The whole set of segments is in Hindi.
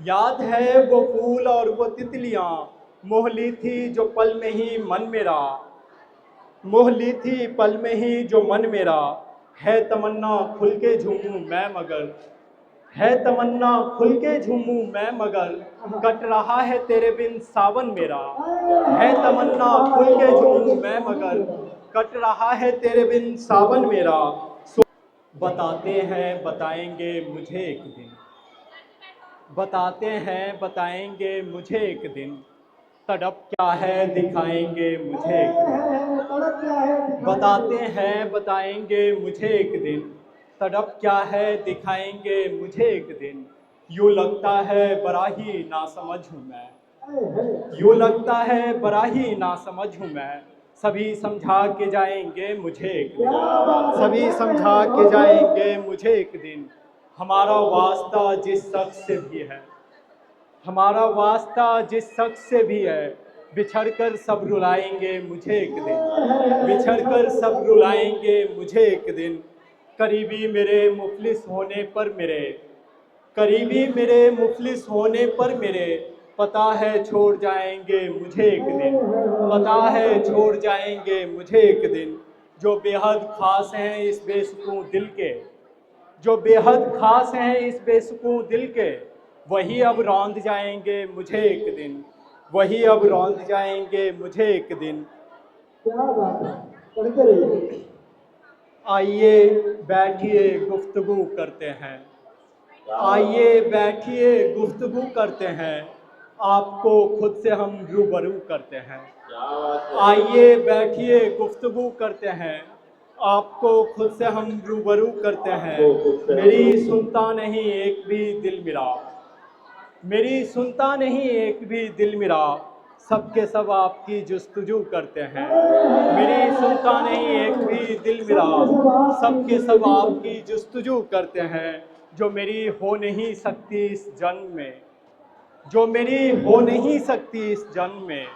याद है वो फूल और वो तितलियां, मोह ली थी जो पल में ही मन मेरा। मोह ली थी पल में ही जो मन मेरा। है तमन्ना खुल के झूमूं मैं मगर। है तमन्ना खुल के झूमूं मैं मगर। कट रहा है तेरे बिन सावन मेरा। है तमन्ना खुल के झूमूं मैं मगर। कट रहा है तेरे बिन सावन मेरा। बताते हैं बताएंगे मुझे एक दिन। बताते हैं बताएंगे मुझे एक दिन। तड़प क्या है दिखाएंगे मुझे एक दिन। बताते हैं बताएंगे मुझे एक दिन। तड़प क्या है दिखाएंगे मुझे एक दिन। यूँ लगता है बड़ा ही नासमझ हूँ मैं। यूँ लगता है बड़ा ही नासमझ हूँ मैं। सभी समझा के जाएंगे मुझे एक दिन। सभी समझा के जाएंगे मुझे एक दिन। हमारा वास्ता जिस शख्स से भी है। हमारा वास्ता जिस शख्स से भी है। बिछड़ कर सब रुलाएंगे मुझे एक दिन। बिछड़ कर सब रुलाएंगे मुझे एक दिन। करीबी मेरे मुफलिस होने पर मेरे। करीबी मेरे मुफलिस होने पर मेरे। पता है छोड़ जाएंगे मुझे एक दिन। पता है छोड़ जाएंगे मुझे एक दिन। जो बेहद खास हैं इस बेसुकून दिल के। जो बेहद खास हैं इस बेसुकून दिल के। वही अब रौंद जाएंगे मुझे एक दिन। वही अब रौंद जाएंगे मुझे एक दिन। क्या बात है, पढ़ते रहिए। आइए बैठिए गुफ्तगू करते हैं। आइए बैठिए गुफ्तगू करते हैं। आपको खुद से हम रूबरू करते हैं। आइए बैठिए गुफ्तगू करते हैं। आपको खुद से हम रूबरू करते हैं। मेरी सुनता नहीं एक भी दिल मेरा। मेरी सुनता नहीं एक भी दिल मेरा। सबके सब आपकी जुस्तजू करते हैं। मेरी सुनता नहीं एक भी दिल मेरा। सबके सब आपकी जुस्तजू करते हैं। जो मेरी हो नहीं सकती इस जन्म में। जो मेरी हो नहीं सकती इस जन्म में।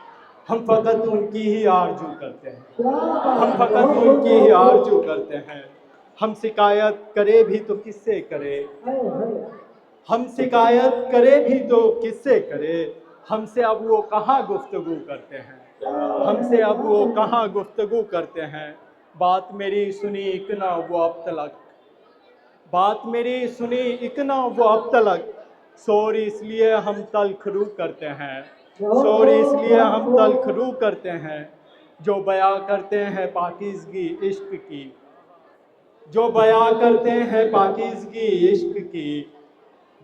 हम फकत उनकी ही आरजू करते हैं। हम फकत उनकी ही आरजू करते हैं। हम शिकायत करे भी तो किससे करे। हम शिकायत करे भी तो किससे करे। हमसे अब वो कहाँ गुफ्तगू करते हैं। हमसे अब वो कहाँ गुफ्तगू करते हैं। बात मेरी सुनी इकना वो अब तलक। बात मेरी सुनी इकना वो अब तलक। शोर इसलिए हम तलखरू करते हैं। शोर इसलिए हम तलखरू करते हैं। जो बयां करते हैं पाकीज़गी इश्क की। जो बयां करते हैं पाकीज़गी इश्क की।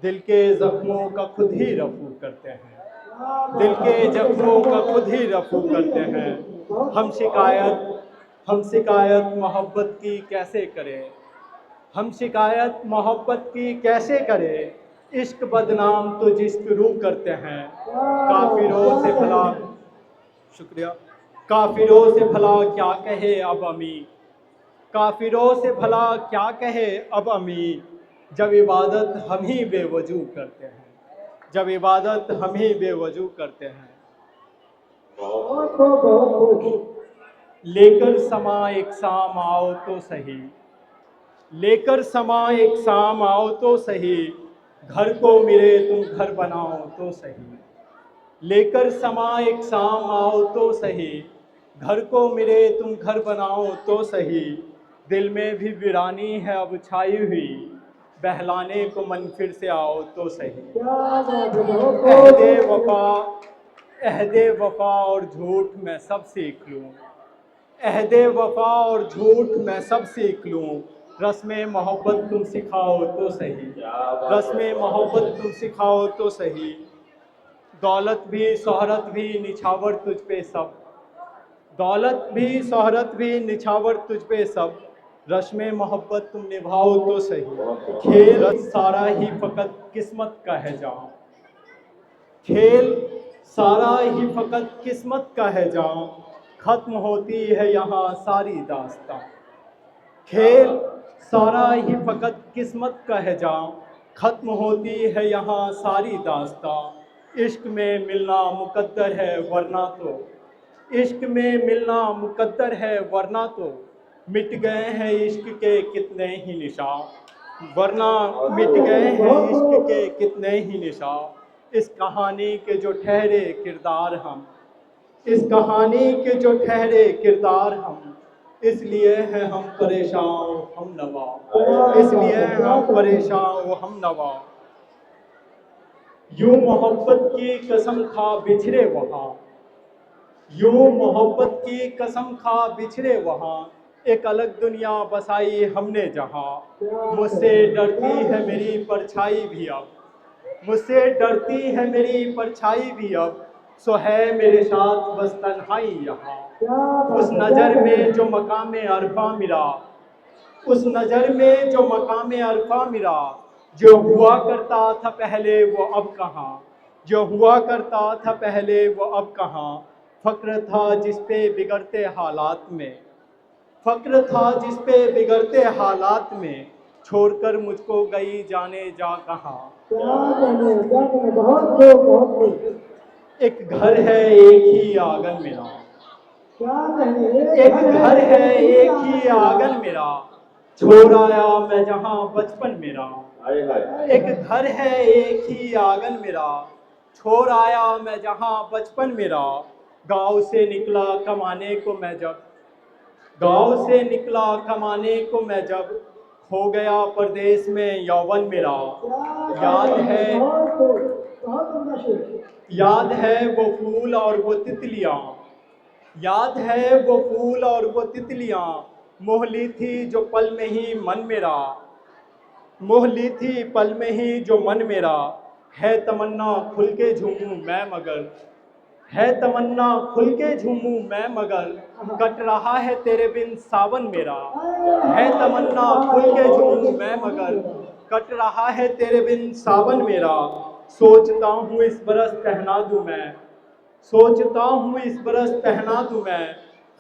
दिल के जख्मों का खुद ही रफू करते हैं। दिल के जख्मों का खुद ही रफू करते हैं। हम शिकायत मोहब्बत की कैसे करें। हम शिकायत मोहब्बत की कैसे करें। इश्क बदनाम तो जिस्क रू करते हैं। काफिरों से भला शुक्रिया। काफिरों से भला क्या कहे अब अमी। काफिरों से भला क्या कहे अब अमी। जब इबादत हम ही बेवजू करते हैं। जब इबादत हम ही बेवजू करते हैं। लेकर समा एक शाम आओ तो सही। लेकर समा एक शाम आओ तो सही। घर को मिले तुम घर बनाओ तो सही। लेकर समा एक शाम आओ तो सही। घर को मिले तुम घर बनाओ तो सही। दिल में भी वीरानी है अब छाई हुई। बहलाने को मन फिर से आओ तो सही। अहदे वफा अहदे वफा और झूठ मैं सब सीख लूँ। अहदे वफा और झूठ मैं सब सीख लूँ। रस्म मोहब्बत तुम सिखाओ तो सही। रस्म मोहब्बत तुम सिखाओ तो सही। दौलत भी शोहरत भी निछावर तुझ पे सब। दौलत भी शोहरत भी निछावर तुझ पे सब। रस्म मोहब्बत तुम निभाओ तो सही। खेल सारा ही फकत किस्मत का है जहाँ। खेल सारा ही फकत किस्मत का है जहाँ। खत्म होती है यहाँ सारी दास्तां। खेल सारा ही फकत किस्मत का है जहाँ। खत्म होती है यहाँ सारी दास्तां। इश्क में मिलना मुकद्दर है वरना तो। इश्क में मिलना मुकद्दर है वरना तो। मिट गए हैं इश्क के कितने ही निशान। वरना मिट गए हैं इश्क के कितने ही निशान। इस कहानी के जो ठहरे किरदार हम, इस कहानी के जो ठहरे किरदार हम, इसलिए हैं हम परेशान हम नवा, इसलिए हैं हम परेशान हम नवा। यूं मोहब्बत की कसम खा बिछड़े वहाँ, यूं मोहब्बत की कसम खा बिछड़े वहाँ, एक अलग दुनिया बसाई हमने जहाँ। मुझसे डरती है मेरी परछाई भी अब, मुझसे डरती है मेरी परछाई भी अब, सो है मेरे साथ बस तन्हाई यहाँ। उस नज़र में जो मकाम अरफा मिला, उस नज़र में जो मकाम अरफा मिला, जो हुआ करता था पहले वो अब कहाँ, जो हुआ करता था पहले वो अब कहाँ। फ़क्र था जिस पे बिगड़ते हालात में, फ़क्र था जिस पे बिगड़ते हालात में, छोड़कर मुझको गई जाने जा कहाँ। क्या कहने, बहुत खूब, बहुत खूब। एक घर है एक ही आंगन मेरा, क्या कहने, एक घर है एक ही आंगन मेरा, छोड़ आया मैं जहाँ बचपन मेरा। एक घर है एक ही आंगन मेरा, छोड़ आया मैं जहाँ बचपन मेरा। गाँव से निकला कमाने को मैं जब, गाँव से निकला कमाने को मैं जब, हो गया परदेश में यौवन मेरा। याद है, बहुत खूब, बहुत उम्दा शेर। याद है वो फूल और वो तितलियाँ, याद है वो फूल और वो तितलियाँ, मोह ली थी जो पल में ही मन मेरा, मोह ली थी पल में ही जो मन मेरा। है तमन्ना खुल के झूमूं मैं मगर, है तमन्ना खुल के झूमूं मैं मगर, कट रहा है तेरे बिन सावन मेरा। है तमन्ना खुल के झूमूं मैं मगर, कट रहा है तेरे बिन सावन मेरा। सोचता हूँ इस बरस पहना दूँ मैं, सोचता हूँ इस बरस पहना दूँ मैं,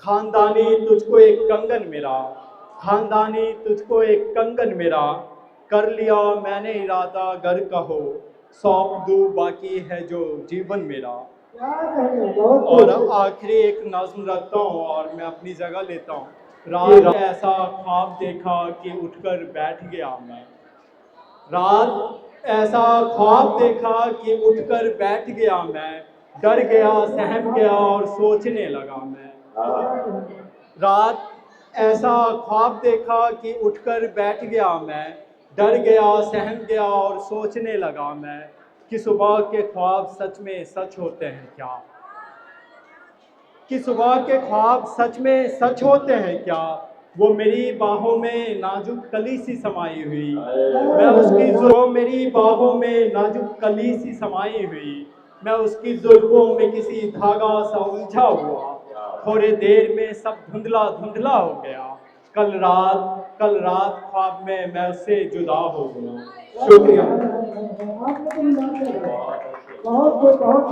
खानदानी तुझको एक कंगन मेरा, खानदानी तुझको एक कंगन मेरा। कर लिया मैंने इरादा घर का हो, सौंप दूँ बाकी है जो जीवन मेरा। क्या कहने, बहुत और खूब। आखिरी एक नज्म रखता हूँ और मैं अपनी जगह लेता हूँ। रात ऐसा ख्वाब देखा कि उठकर बैठ गया मैं, रात ऐसा ख्वाब देखा कि उठकर बैठ गया मैं, डर गया सहम गया और सोचने लगा मैं। रात ऐसा ख्वाब देखा कि उठकर बैठ गया मैं, डर गया सहम गया और सोचने लगा मैं, कि सुबह के ख्वाब सच में सच होते हैं क्या, कि सुबह के ख्वाब सच में सच होते हैं क्या। वो मेरी बाहों में नाजुक कली सी समाई हुई, मैं उसकी वो मेरी बाहों में नाजुक कली सी समाई हुई, मैं उसकी जुल्फों में किसी धागा सा उलझा हुआ। थोड़े देर में सब धुंधला धुंधला हो गया, कल रात ख्वाब में मैं उससे जुदा हो गया। शुक्रिया। आपने तो बहुत खूब, बहुत